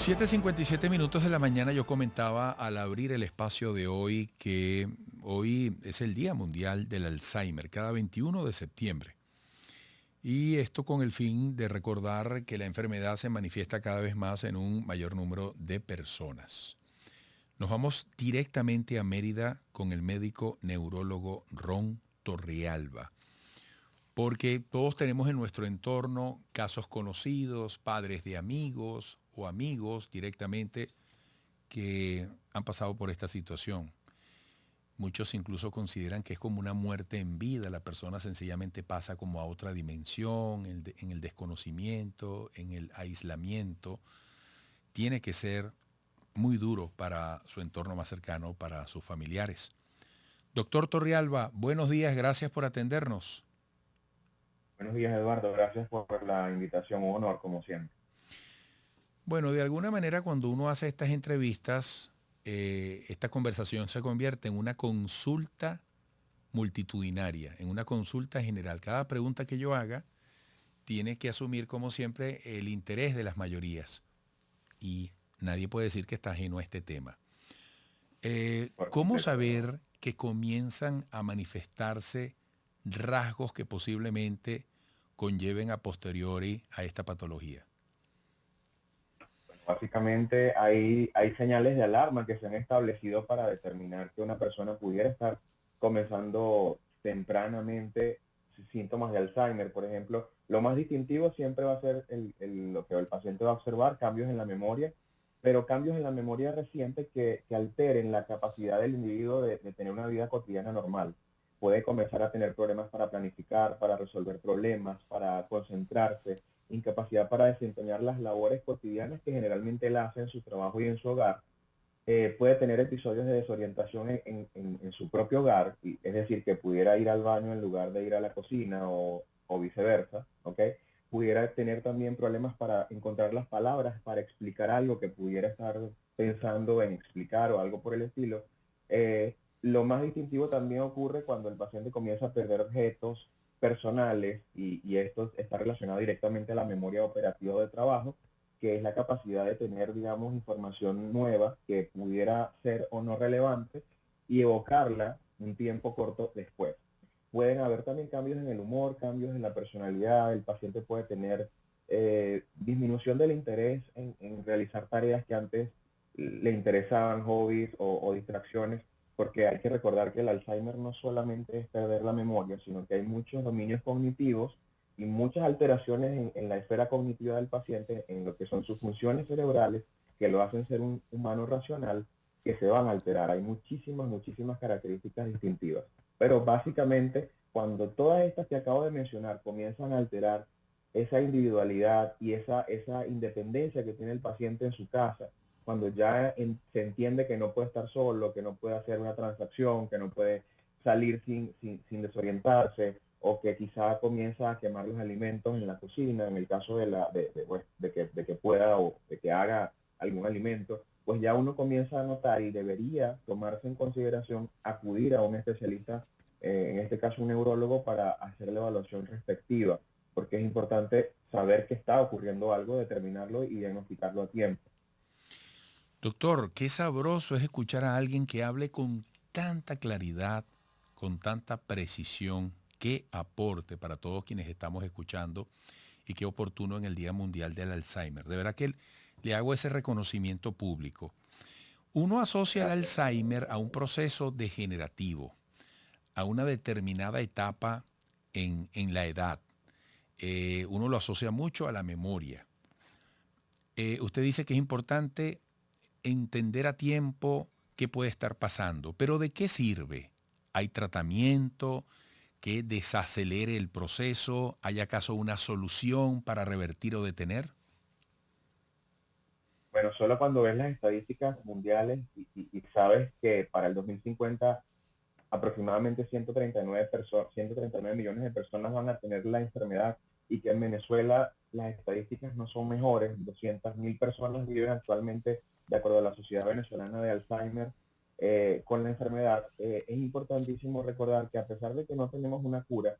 7:57 de la mañana. Yo comentaba al abrir el espacio de hoy que hoy es el Día Mundial del Alzheimer, cada 21 de septiembre. Y esto con el fin de recordar que la enfermedad se manifiesta cada vez más en un mayor número de personas. Nos vamos directamente a Mérida con el médico neurólogo Ron Torrealba, porque todos tenemos en nuestro entorno casos conocidos, padres de amigos o amigos directamente que han pasado por esta situación. Muchos incluso consideran que es como una muerte en vida, la persona sencillamente pasa como a otra dimensión, en el desconocimiento, en el aislamiento. Tiene que ser muy duro para su entorno más cercano, para sus familiares. Doctor Torrealba, buenos días, gracias por atendernos. Buenos días, Eduardo. Gracias por la invitación. Un honor, como siempre. Bueno, de alguna manera cuando uno hace estas entrevistas, esta conversación se convierte en una consulta multitudinaria, en una consulta general. Cada pregunta que yo haga tiene que asumir, como siempre, el interés de las mayorías. Y nadie puede decir que está ajeno a este tema. Por ¿Cómo completo, Eduardo. saber que comienzan a manifestarse rasgos que posiblemente conlleven a posteriori a esta patología? Bueno, básicamente hay señales de alarma que se han establecido para determinar que una persona pudiera estar comenzando tempranamente síntomas de Alzheimer. Por ejemplo, lo más distintivo siempre va a ser lo que el paciente va a observar, cambios en la memoria, pero cambios en la memoria reciente que alteren la capacidad del individuo de tener una vida cotidiana normal. Puede comenzar a tener problemas para planificar, para resolver problemas, para concentrarse, incapacidad para desempeñar las labores cotidianas que generalmente él hace en su trabajo y en su hogar. Puede tener episodios de desorientación en su propio hogar, es decir, que pudiera ir al baño en lugar de ir a la cocina o viceversa, ¿ok? Pudiera tener también problemas para encontrar las palabras para explicar algo que pudiera estar pensando en explicar o algo por el estilo. Lo más distintivo también ocurre cuando el paciente comienza a perder objetos personales y esto está relacionado directamente a la memoria operativa de trabajo, que es la capacidad de tener, digamos, información nueva que pudiera ser o no relevante y evocarla un tiempo corto después. Pueden haber también cambios en el humor, cambios en la personalidad, el paciente puede tener disminución del interés en realizar tareas que antes le interesaban, hobbies o distracciones, porque hay que recordar que el Alzheimer no solamente es perder la memoria, sino que hay muchos dominios cognitivos y muchas alteraciones en la esfera cognitiva del paciente, en lo que son sus funciones cerebrales, que lo hacen ser un humano racional, que se van a alterar. Hay muchísimas características distintivas. Pero básicamente, cuando todas estas que acabo de mencionar comienzan a alterar esa individualidad y esa independencia que tiene el paciente en su casa, cuando ya se entiende que no puede estar solo, que no puede hacer una transacción, que no puede salir sin desorientarse, o que quizá comienza a quemar los alimentos en la cocina, en el caso pues, de que pueda o de que haga algún alimento, pues ya uno comienza a notar y debería tomarse en consideración acudir a un especialista, en este caso un neurólogo, para hacer la evaluación respectiva, porque es importante saber que está ocurriendo algo, determinarlo y diagnosticarlo a tiempo. Doctor, qué sabroso es escuchar a alguien que hable con tanta claridad, con tanta precisión. Qué aporte para todos quienes estamos escuchando y qué oportuno en el Día Mundial del Alzheimer. De verdad que le hago ese reconocimiento público. Uno asocia el Gracias. Alzheimer a un proceso degenerativo, a una determinada etapa en la edad. Uno lo asocia mucho a la memoria. Usted dice que es importante entender a tiempo qué puede estar pasando, pero ¿de qué sirve? ¿Hay tratamiento que desacelere el proceso? ¿Hay acaso una solución para revertir o detener? Bueno, solo cuando ves las estadísticas mundiales y sabes que para el 2050 aproximadamente 139 millones de personas van a tener la enfermedad y que en Venezuela las estadísticas no son mejores. 200.000 personas viven actualmente, de acuerdo a la Sociedad Venezolana de Alzheimer, con la enfermedad. Es importantísimo recordar que a pesar de que no tenemos una cura,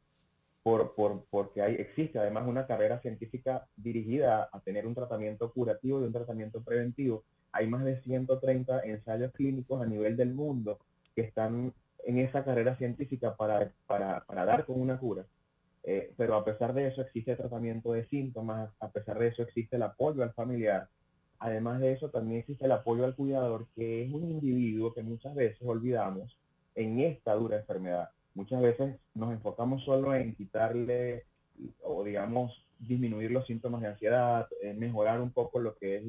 porque existe además una carrera científica dirigida a tener un tratamiento curativo y un tratamiento preventivo. Hay más de 130 ensayos clínicos a nivel del mundo que están en esa carrera científica para dar con una cura. Pero a pesar de eso existe tratamiento de síntomas, a pesar de eso existe el apoyo al familiar. Además de eso también existe el apoyo al cuidador, que es un individuo que muchas veces olvidamos en esta dura enfermedad. Muchas veces nos enfocamos solo en quitarle o digamos disminuir los síntomas de ansiedad, mejorar un poco lo que es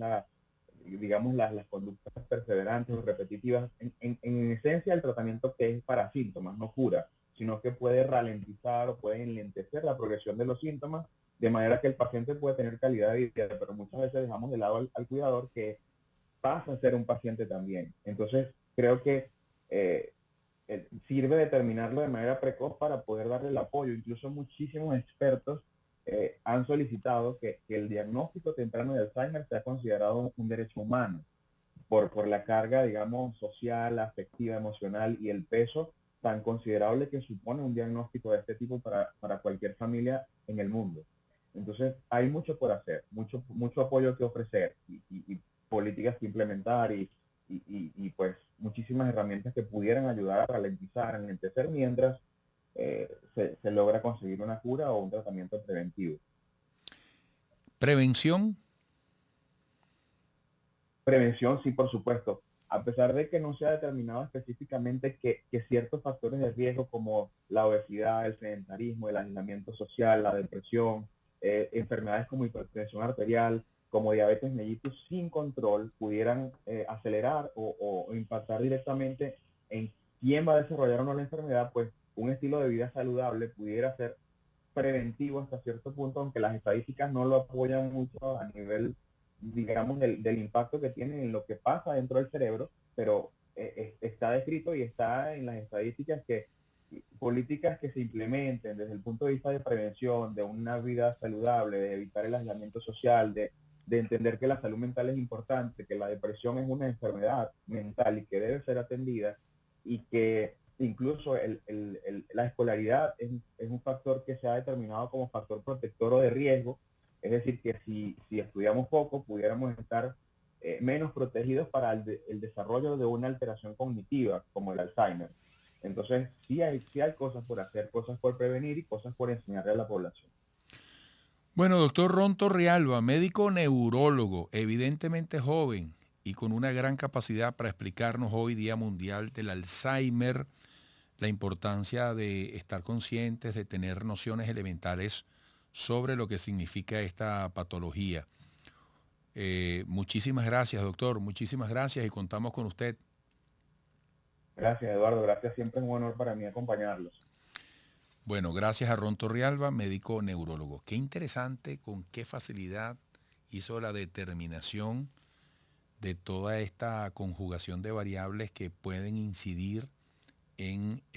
digamos las conductas perseverantes o repetitivas. En esencia el tratamiento que es para síntomas, no cura, sino que puede ralentizar o puede enlentecer la progresión de los síntomas, de manera que el paciente puede tener calidad de vida, pero muchas veces dejamos de lado al cuidador, que pasa a ser un paciente también. Entonces, creo que eh, sirve determinarlo de manera precoz para poder darle el apoyo. Incluso muchísimos expertos han solicitado que el diagnóstico temprano de Alzheimer sea considerado un derecho humano por la carga, digamos, social, afectiva, emocional y el peso tan considerable que supone un diagnóstico de este tipo para cualquier familia en el mundo. Entonces, hay mucho por hacer, mucho apoyo que ofrecer y políticas que implementar pues muchísimas herramientas que pudieran ayudar a ralentizar, a enlentecer mientras se logra conseguir una cura o un tratamiento preventivo. Prevención. Prevención, sí, por supuesto. A pesar de que no se ha determinado específicamente que ciertos factores de riesgo como la obesidad, el sedentarismo, el aislamiento social, la depresión, enfermedades como hipertensión arterial, como diabetes mellitus sin control, pudieran acelerar o impactar directamente en quién va a desarrollar o no la enfermedad, pues un estilo de vida saludable pudiera ser preventivo hasta cierto punto, aunque las estadísticas no lo apoyan mucho a nivel, digamos, del impacto que tiene en lo que pasa dentro del cerebro, pero está descrito y está en las estadísticas que políticas que se implementen desde el punto de vista de prevención, de una vida saludable, de evitar el aislamiento social, de entender que la salud mental es importante, que la depresión es una enfermedad mental y que debe ser atendida, y que incluso la escolaridad es un factor que se ha determinado como factor protector o de riesgo, es decir, que si estudiamos poco, pudiéramos estar menos protegidos para el desarrollo de una alteración cognitiva como el Alzheimer. Entonces, sí hay cosas por hacer, cosas por prevenir y cosas por enseñarle a la población. Bueno, doctor Ron Torrealba, médico neurólogo, evidentemente joven y con una gran capacidad para explicarnos hoy, Día Mundial del Alzheimer, la importancia de estar conscientes, de tener nociones elementales sobre lo que significa esta patología. Muchísimas gracias, doctor, muchísimas gracias y contamos con usted. Gracias, Eduardo. Gracias. Siempre es un honor para mí acompañarlos. Bueno, gracias a Ron Torrealba, médico neurólogo. Qué interesante, con qué facilidad hizo la determinación de toda esta conjugación de variables que pueden incidir en el